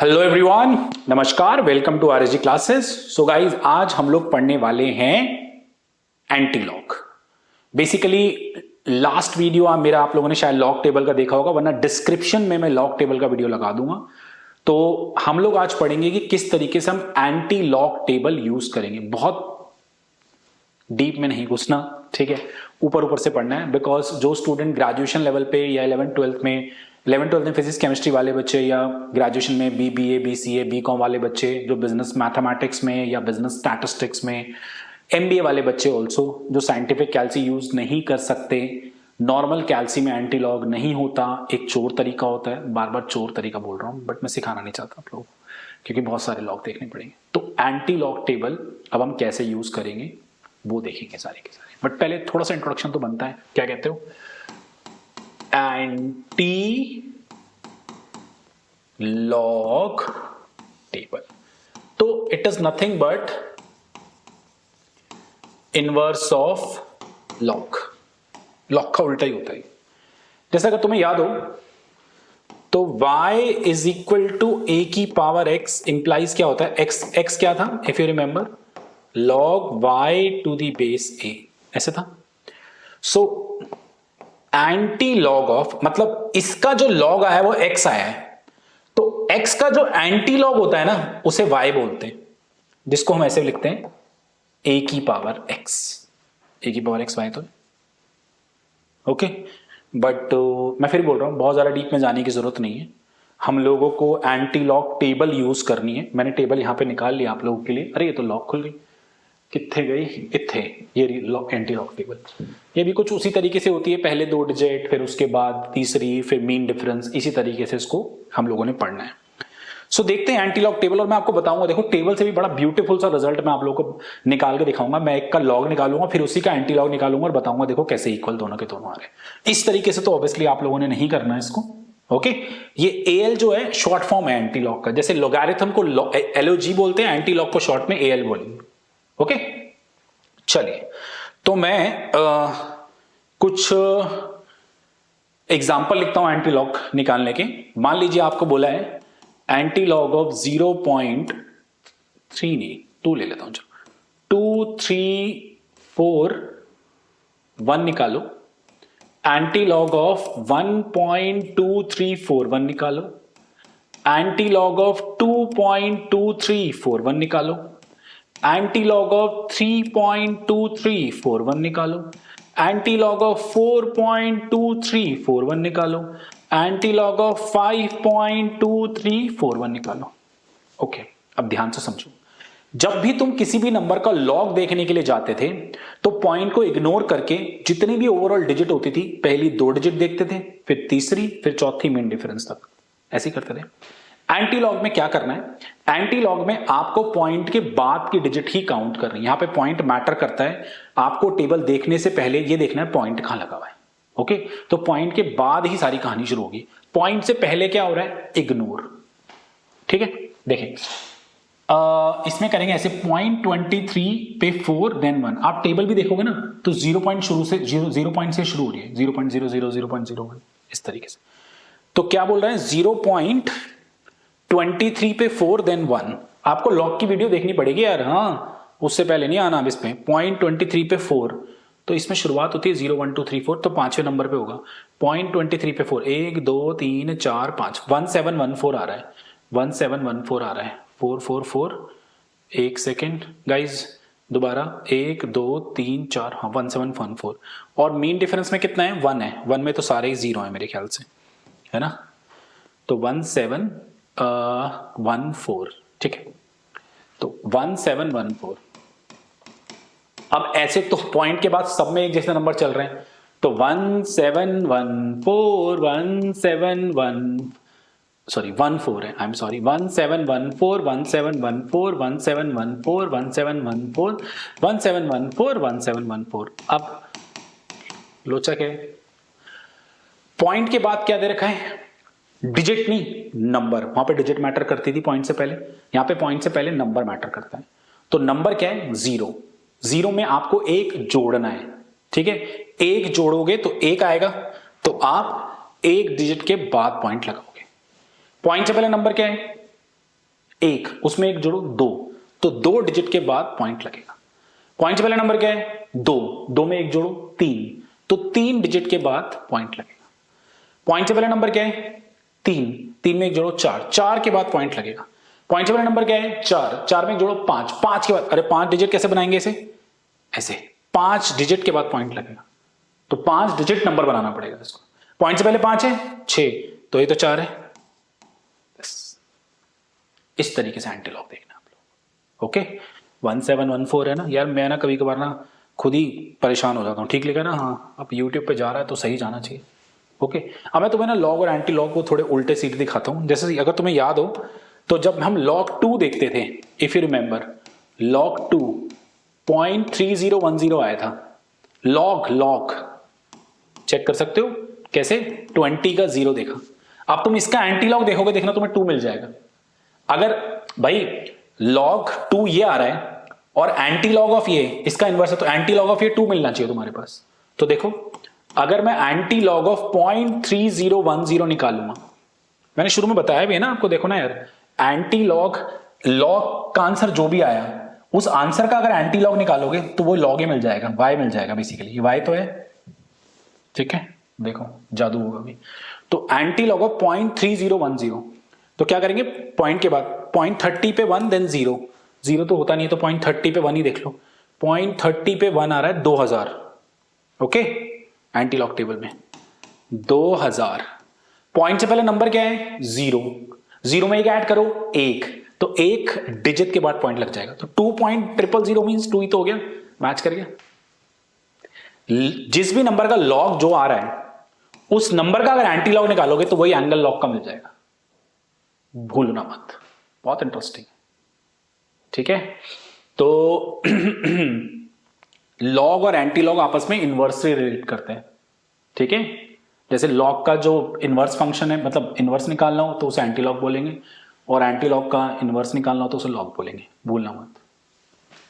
Hello everyone, नमस्कार, welcome to RSG classes. So guys, आज हम लोग पढ़ने वाले हैं anti log. Basically last video मेरा आप लोगों ने शायद लॉग टेबल का देखा होगा, वरना डिस्क्रिप्शन में मैं लॉग टेबल का वीडियो लगा दूंगा। तो हम लोग आज पढ़ेंगे कि किस तरीके से हम एंटी लॉग टेबल यूज करेंगे। बहुत डीप में नहीं घुसना, ठीक है, ऊपर ऊपर से पढ़ना है। बिकॉज जो स्टूडेंट ग्रेजुएशन लेवल पे या 11th-12th में फिजिक्स केमिस्ट्री वाले बच्चे, या ग्रेजुएशन में BBA BCA BCom वाले बच्चे, जो बिजनेस मैथमेटिक्स में या बिजनेस स्टैटिस्टिक्स में, MBA वाले बच्चे ऑल्सो, जो साइंटिफिक कैल्सी यूज नहीं कर सकते, नॉर्मल कैल्सी में एंटी लॉग नहीं होता, एक चोर तरीका होता है। बार बार चोर तरीका बोल रहा हूं, बट मैं सिखाना नहीं चाहता आप लोगों को, क्योंकि बहुत सारे लॉग देखने पड़ेंगे। तो एंटी लॉग टेबल अब हम कैसे यूज करेंगे वो देखेंगे सारे के सारे। बट पहले थोड़ा सा इंट्रोडक्शन तो बनता है। क्या कहते हो? एंटी लॉग टेबल, तो it is nothing but inverse of log. Log का उल्टा ही होता है। जैसे अगर तुम्हें याद हो तो y is equal to a की पावर x इंप्लाइज क्या होता है? x क्या था if you remember? log y to the base a, ऐसे था। सो एंटी लॉग ऑफ, मतलब इसका जो लॉग आया है वो x आया है, तो x का जो एंटी लॉग होता है ना उसे y बोलते हैं, जिसको हम ऐसे लिखते हैं a की पावर x। a की पावर x y तो ओके। बट मैं फिर बोल रहा हूं, बहुत ज्यादा डीप में जाने की जरूरत नहीं है। हम लोगों को एंटी लॉग टेबल यूज करनी है। मैंने टेबल यहां पे निकाल लिया आप लोगों के लिए। अरे ये तो लॉग खुल गई, कितने गई? इत्थे, ये एंटी लॉग टेबल। ये भी कुछ उसी तरीके से होती है, पहले 2 डिजिट, फिर उसके बाद तीसरी, फिर मीन डिफरेंस। इसी तरीके से इसको हम लोगों ने पढ़ना है। सो देखते हैं एंटी लॉग टेबल, और मैं आपको बताऊंगा। देखो, टेबल से भी बड़ा ब्यूटीफुल सा रिजल्ट मैं आप लोगों को निकाल के दिखाऊंगा। मैं एक का लॉग निकालूंगा, फिर उसी का एंटी लॉग निकालूंगा और बताऊंगा देखो कैसे इक्वल दोनों के दोनों आ रहे हैं। इस तरीके से तो ऑब्वियसली आप लोगों ने नहीं करना है इसको। ओके, ये AL जो है शॉर्ट फॉर्म है एंटी लॉग का। जैसे लोगैरिथम को LOG बोलते हैं, एंटी लॉग को शॉर्ट में AL बोलेंगे। ओके, चलिए, तो मैं कुछ एग्जाम्पल लिखता हूं एंटी लॉग निकालने के। मान लीजिए आपको बोला है एंटी लॉग ऑफ 0.3, नहीं 2 ले लेता हूं, 2341 निकालो। एंटी लॉग ऑफ 1.2341 निकालो। एंटी लॉग ऑफ 2.2341 निकालो। एंटी लॉग ऑफ 3.2341 निकालो। एंटी लॉग ऑफ 4.2341 निकालो। एंटी लॉग ऑफ 5.2341 निकालो। ओके, अब ध्यान से समझो। जब भी तुम किसी भी नंबर का लॉग देखने के लिए जाते थे तो पॉइंट को इग्नोर करके जितनी भी ओवरऑल डिजिट होती थी, पहली 2 डिजिट देखते थे, फिर तीसरी, फिर चौथी मीन डिफरेंस तक, ऐसे ही करते थे। एंटी लॉग में क्या करना है? एंटी लॉग में आपको पॉइंट के बाद की डिजिट ही काउंट करनी है। यहां पे पॉइंट मैटर करता है। आपको टेबल देखने से पहले ये देखना है पॉइंट कहां लगा हुआ है। ओके, तो पॉइंट के बाद ही सारी कहानी शुरू होगी। पॉइंट से पहले क्या हो रहा है? इग्नोर। ठीक है, देखें, इसमें करेंगे ऐसे, 0.23 पे 4 देन 1। आप टेबल भी देखोगे ना तो 0 पॉइंट शुरू से 0 पॉइंट से शुरू हो रही है, 0.00 0.01, इस तरीके से। तो क्या बोल रहे हैं? 0.23 पे 4 देन 1। आपको लॉग की वीडियो देखनी पड़ेगी यार, हाँ, उससे पहले नहीं आना। अब इसमें 0.23 पे 4, तो इसमें शुरुआत होती है 0 1 2 3 4, तो 5वें नंबर पे होगा 0.23 पे 4, 1 2 3 4 5, 1714 आ रहा है, 1714 आ रहा है, 444। एक सेकेंड गाइज, दोबारा 1 2 3 4, हाँ 1714। और मीन डिफरेंस में कितना है? 1 है। 1 में तो सारे ही 0 है मेरे ख्याल से, है ना? तो 1714, ठीक है, तो 1714। अब ऐसे तो पॉइंट के बाद सब में एक जैसे नंबर चल रहे हैं, तो 14 है, आई एम सॉरी, 1714 1714 1714 1714 1714 1714। अब लोचक है, पॉइंट के बाद क्या दे रखा है? डिजिट नहीं, नंबर। वहां पे डिजिट मैटर करती थी पॉइंट से पहले, यहां पे पॉइंट से पहले नंबर मैटर करता है। तो नंबर क्या है? 0। 0 में आपको 1 जोड़ना है, ठीक है। 1 जोड़ोगे तो 1 आएगा, तो आप 1 डिजिट के बाद पॉइंट लगाओगे। पॉइंट से पहले नंबर क्या है? 1, उसमें 1 जोड़ो 2, तो 2 डिजिट के बाद पॉइंट लगेगा। पॉइंट से पहले नंबर क्या है 2, 2 में 1 जोड़ो 3, तो 3 डिजिट के बाद पॉइंट लगेगा। पॉइंट से पहले नंबर क्या है 3, 3 में 1 जोड़ो 4, 4 के बाद पॉइंट लगेगा। पॉइंट से पहले नंबर क्या है 4, 4 में 1 जोड़ो 5, 5 के बाद, अरे 5 डिजिट कैसे बनाएंगे इसे, ऐसे 5 डिजिट के बाद पॉइंट लगेगा, तो 5 डिजिट नंबर बनाना पड़ेगा इसको। पॉइंट से पहले 5 है 6, तो ये तो 4 है। बस इस तरीके से एंटीलॉग देखना आप लोग। ओके 1714 है ना यार, मैं ना कभी कभार ना खुद ही परेशान हो जाता हूँ, ठीक लिखा ना, हाँ अब यूट्यूब पे जा रहा है तो सही जाना चाहिए। ओके अब मैं तुम्हें ना लॉग और एंटी लॉग को थोड़े उल्टे सीधे दिखाता हूँ। जैसे अगर तुम्हें याद हो तो जब हम log 2 देखते थे, इफ यू रिमेंबर log 2 0.3010 आया था। log चेक कर सकते हो कैसे, 20 का 0 देखा। अब तुम इसका एंटी लॉग देखोगे, देखना तुम्हें 2 मिल जाएगा। अगर भाई log 2 ये आ रहा है और एंटी लॉग ऑफ ये इसका इनवर्स है, तो एंटी लॉग ऑफ ये 2 मिलना चाहिए तुम्हारे पास। तो देखो अगर मैं एंटी लॉग ऑफ 0.3010 निकालूंगा, मैंने शुरू में बताया भी है ना आपको, देखो ना यार एंटी लॉग, लॉग का आंसर जो भी आया उस आंसर का अगर एंटी लॉग निकालोगे तो वो लॉग ही मिल जाएगा, वाई मिल जाएगा बेसिकली, वाई तो है, ठीक है देखो जादू होगा अभी। तो एंटी लॉग ऑफ 0.3010, तो क्या करेंगे पॉइंट के बाद 0.30 पे 1 देन 0, 0 तो होता नहीं है तो 0.30 पे 1 ही देख लो। 0.30 पे 1 आ रहा है 2000, ओके एंटी लॉग टेबल में 2000। पॉइंट से पहले नंबर क्या है 0, 0 में एक ऐड करो 1, तो 1 डिजिट के बाद पॉइंट लग जाएगा, तो 2.000 मींस 2 ही तो हो गया, मैच कर गया। जिस भी नंबर का लॉग जो आ रहा है उस नंबर का अगर एंटी लॉग निकालोगे तो वही एंगल लॉग का मिल जाएगा, भूलना मत, बहुत इंटरेस्टिंग, ठीक है। तो लॉग और एंटी लॉग आपस में इनवर्सली रिलेट करते हैं, ठीक है। जैसे लॉग का जो इनवर्स फंक्शन है, मतलब इनवर्स निकालना हो तो उसे एंटी लॉग बोलेंगे, और एंटी लॉग का इनवर्स निकालना हो तो उसे लॉग बोलेंगे, भूलना मत।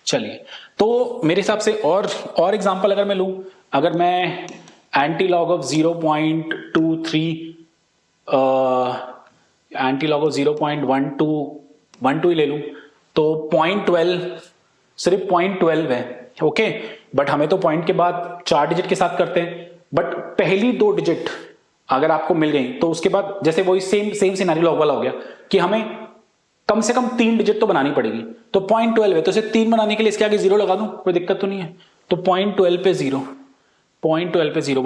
चलिए तो मेरे हिसाब से और एग्जांपल अगर मैं लूं, अगर मैं anti log of 0.23 anti log of 0.12 ही ले लूं तो 0.12 सिर्फ 0.12 है, ओके। बट हमें तो पॉइंट के बाद 4 डिजिट के साथ करते हैं, बट पहली 2 डिजिट अगर आपको मिल गई तो उसके बाद जैसे वही सेम सिनेरियो लॉग वाला हो गया कि हमें कम से कम 3 डिजिट तो बनानी पड़ेगी, तो 0.12 है तो इसे 3 बनाने के लिए इसके आगे 0 लगा दूं, कोई दिक्कत तो नहीं है। तो 0.12 पे 0, 0.12 पे 0,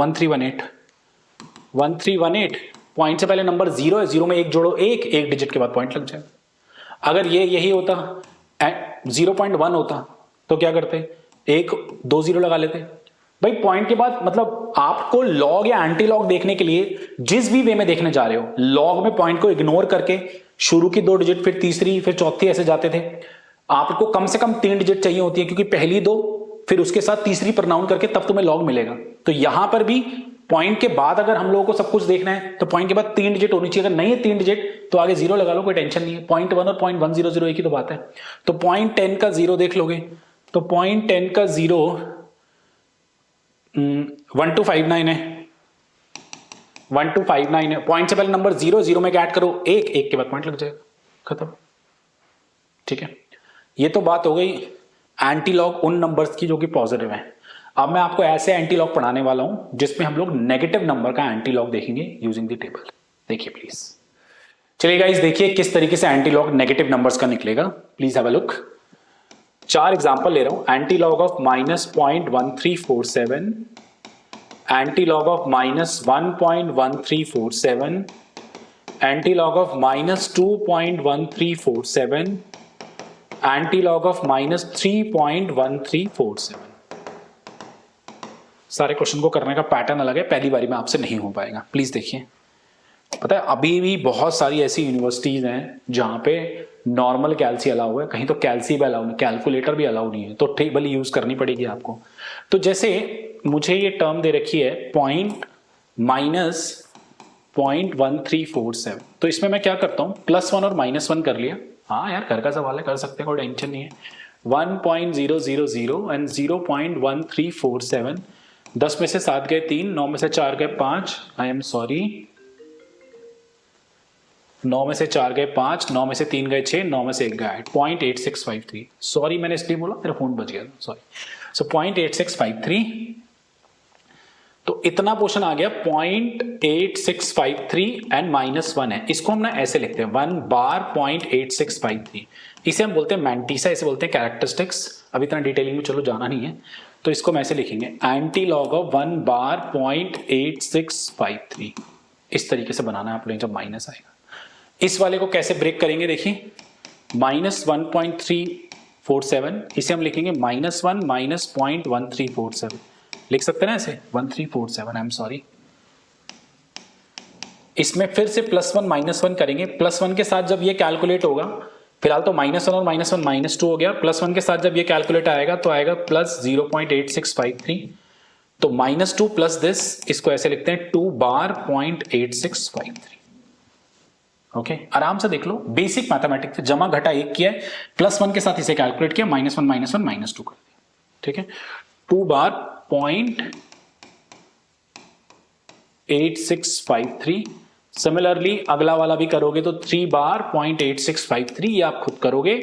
1318 पॉइंट से पहले नंबर 0 है, 0 में 1 जोड़ो 1 डिजिट के बाद पॉइंट लग जाएगा। अगर ये यही होता 0.1 होता तो क्या करते, 2 0 लगा लेते भाई। पॉइंट के बाद मतलब आपको लॉग या एंटी लॉग देखने के लिए जिस भी वे में देखने जा रहे हो, लॉग में पॉइंट को इग्नोर करके शुरू की 2 डिजिट फिर तीसरी फिर चौथी ऐसे जाते थे, आपको कम से कम 3 डिजिट चाहिए होती है, क्योंकि पहली 2 फिर उसके साथ तीसरी प्रनाउन करके तब तुम्हें लॉग मिलेगा। तो यहां पर भी पॉइंट के बाद अगर हम लोगों को सब कुछ देखना है तो पॉइंट के बाद 3 डिजिट होनी चाहिए, अगर नहीं है 3 डिजिट तो आगे 0 लगा लो, कोई टेंशन नहीं है। 0.1 और 0.100 एक ही तो बात है। तो 0.10 का 0 देख लोगे तो 0.10 का 0 1259 है, 1259 है। पॉइंट से पहले नंबर 0 में ऐड करो 1 के बाद पॉइंट लग जाएगा, खत्म, ठीक है। ये तो बात हो गई एंटी लॉग उन नंबर्स की जो कि पॉजिटिव हैं। अब मैं आपको ऐसे एंटी लॉग पढ़ाने वाला हूं जिसमें हम लोग नेगेटिव नंबर का एंटी लॉग देखेंगे यूजिंग द टेबल। देखिए प्लीज, चलिए गाइस देखिए किस तरीके से एंटी लॉग नेगेटिव नंबर्स का निकलेगा, please have a look. 4 example ले रहा हूं। Anti log of -0.1347, anti log of -1.1347, anti log of -2.1347, anti log of -3.1347। सारे क्वेश्चन को करने का पैटर्न अलग है, पहली बारी में आपसे नहीं हो पाएगा, प्लीज देखिए। पता है अभी भी बहुत सारी ऐसी यूनिवर्सिटीज हैं जहां पे नॉर्मल कैलसी अलाउ है, कहीं तो कैलसी भी अलाउ नहीं, कैलकुलेटर भी अलाउ नहीं है, तो टेबल यूज करनी पड़ेगी आपको। तो जैसे मुझे ये टर्म दे रखी है -0.1347, तो इसमें मैं क्या करता हूं +1 और -1 कर लिया। हाँ यार घर का सवाल है, कर सकते हैं, कोई टेंशन नहीं है। 1.000 एंड 0.1347, 10 में से 7 गए 3, 9 में से 4 गए 5, आई एम सॉरी 9 में से 4 गए 5, 9 में से 3 गए 6, 9 में से 1 गया 8, 0.8653। सॉरी मैंने इसलिए बोला, मेरा फोन बच गया, सॉरी। सो 0.8653, तो इतना पोर्शन आ गया 0.8653 एंड -1 है। इसको हम ना ऐसे लिखते हैं 1 बार 0.8653। इसे हम बोलते हैं मैंटीसा, इसे बोलते हैं कैरेक्टरिस्टिक्स। अभी इतना डिटेलिंग में चलो जाना नहीं है, तो इसको हम ऐसे लिखेंगे एंटी लॉग ऑफ 1 बार 0.8653। इस तरीके से बनाना है आप लोग जब माइनस आएगा। इस वाले को कैसे ब्रेक करेंगे देखिए, -1.347, इसे हम लिखेंगे -1 -0.1347। लिख सकते हैं ना ऐसे 1347, आई एम सॉरी। इसमें फिर से +1 -1 करेंगे। +1 के साथ जब ये कैलकुलेट होगा, फिलहाल तो -1 और -1 -2 हो गया, +1 के साथ जब ये कैलकुलेट आएगा तो आएगा +0.8653। तो -2 प्लस दिस, इसको ऐसे लिखते हैं 2 बार 0.8653। ओके, आराम से देख लो, बेसिक मैथमेटिक्स, जमा घटा 1 किया है, +1 के साथ इसे कैलकुलेट किया, -1 -1 -2 कर दिया। ठीक है, 2 बार 0.8653। सिमिलरली अगला वाला भी करोगे तो 3 बार 0.8653, ये आप खुद करोगे।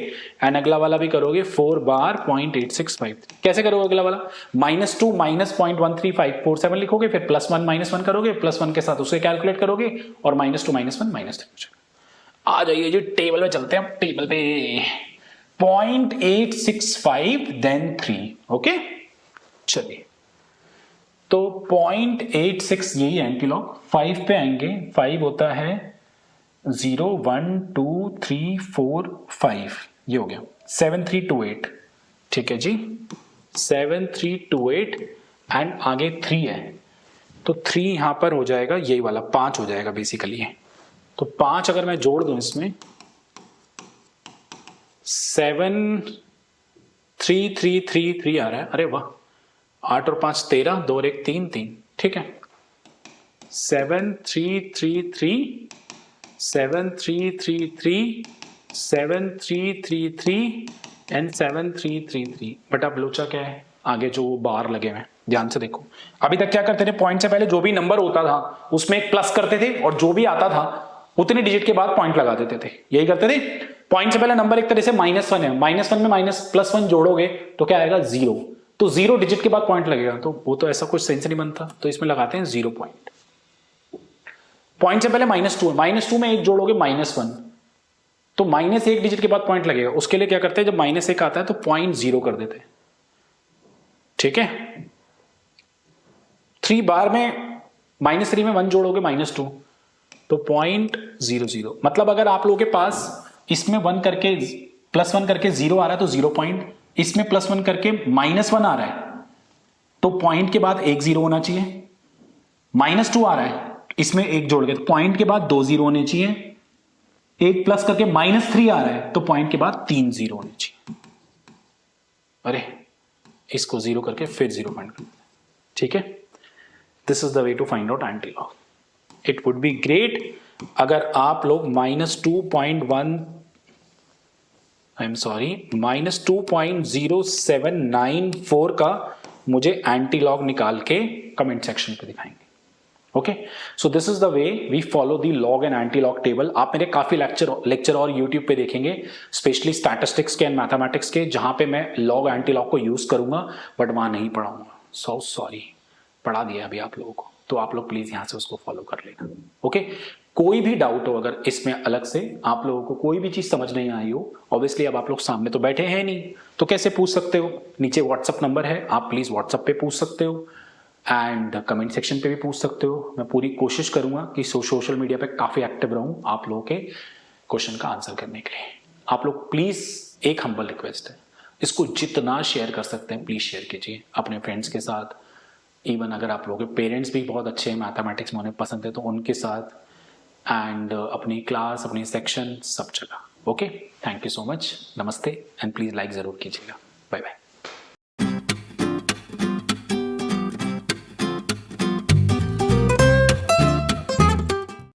एंड अगला वाला भी करोगे 4 बार 0.8653। कैसे करोगे अगला वाला? -2 -0.1347 लिखोगे, फिर +1 -1 करोगे, +1 के साथ उसे कैलकुलेट करोगे, और -2 -1 -3। आ जाइए जी, टेबल में चलते हैं, टेबल पे 0.865 देन 3। ओके, चलिए, तो 0.86 यही एंटी लॉग। 5 पे आएंगे, 5 होता है 0 1 2 3 4 5, ये हो गया 7328। ठीक है जी, 7328 एंड आगे 3 है, तो 3 यहां पर हो जाएगा, यही वाला 5 हो जाएगा बेसिकली है। तो 5 अगर मैं जोड़ दूं इसमें, 73333 आ रहा है। अरे वाह, 8 और 5 13, 2 और 1 3 3। ठीक है, 7333 7333 7333 एंड 7333 बटा बलोचा क्या है, आगे जो बार लगे हुए हैं, ध्यान से देखो। अभी तक क्या करते थे, पॉइंट से पहले जो भी नंबर होता था उसमें एक प्लस करते थे, और जो भी आता था उतने डिजिट के बाद पॉइंट लगा देते थे, यही करते थे। पॉइंट से पहले नंबर एक तरह से -1 है, -1 में +1 जोड़ोगे तो क्या आएगा 0, तो 0 डिजिट के बाद पॉइंट लगेगा, तो वो तो ऐसा कुछ सेंस नहीं बनता, तो इसमें लगाते हैं 0 पॉइंट। पॉइंट से पहले -2 में 1 जोड़ोगे -1, तो -1 डिजिट के बाद पॉइंट लगेगा। उसके लिए क्या करते हैं, जब -1 आता है तो 0.0 कर देते हैं। ठीक है, 3 बार में -3 में 1 जोड़ोगे -2, तो 0.00। मतलब अगर आप लोगों के पास इसमें 1 करके +1 करके 0 आ रहा है तो 0 पॉइंट, इसमें +1 करके -1 आ रहा है तो पॉइंट के बाद 1 0 होना चाहिए। -2 आ रहा है, इसमें 1 जोड़ के, तो पॉइंट के बाद 2 0 होने चाहिए। 1 प्लस करके -3 आ रहा है तो पॉइंट के बाद 3 0 होने चाहिए। अरे, इसको 0 करके फिर 0 पॉइंट कर देते हैं। ठीक है, this is the way to find out anti log. It would be great अगर आप लोग -2.0794 का मुझे एंटी लॉग निकाल के कमेंट सेक्शन पे दिखाएंगे। Okay, so this is the way we follow the log and anti log table. आप मेरे काफी लेक्चर और यूट्यूब पे देखेंगे, स्पेशली स्टैटिस्टिक्स के एंड मैथमेटिक्स के, जहां पे मैं लॉग एंटी लॉग को यूज करूंगा, बट वहां नहीं पढ़ाऊंगा। सो सॉरी, पढ़ा दिया अभी आप लोगों को, तो आप लोग प्लीज यहां से उसको फॉलो कर लेना। ओके, कोई भी डाउट हो अगर इसमें अलग से आप लोगों को कोई भी चीज समझ नहीं आई हो, ऑब्वियसली अब आप लोग सामने तो बैठे हैं नहीं, तो कैसे पूछ सकते हो? नीचे व्हाट्सअप नंबर है, आप प्लीज व्हाट्सअप पे पूछ सकते हो, एंड कमेंट सेक्शन पे भी पूछ सकते हो। मैं पूरी कोशिश करूंगा कि सोशल मीडिया पे काफी एक्टिव रहूं आप लोगों के क्वेश्चन का आंसर करने के लिए। आप लोग प्लीज, एक हम्बल रिक्वेस्ट है, इसको जितना शेयर कर सकते हैं प्लीज शेयर कीजिए अपने फ्रेंड्स के साथ। इवन अगर आप लोगों के पेरेंट्स भी बहुत अच्छे हैं, मैथमेटिक्स में उन्हें पसंद है, तो उनके साथ, एंड अपनी क्लास, अपनी सेक्शन, सब जगह। Okay, thank you so much, नमस्ते, एंड प्लीज लाइक जरूर कीजिएगा। Bye bye.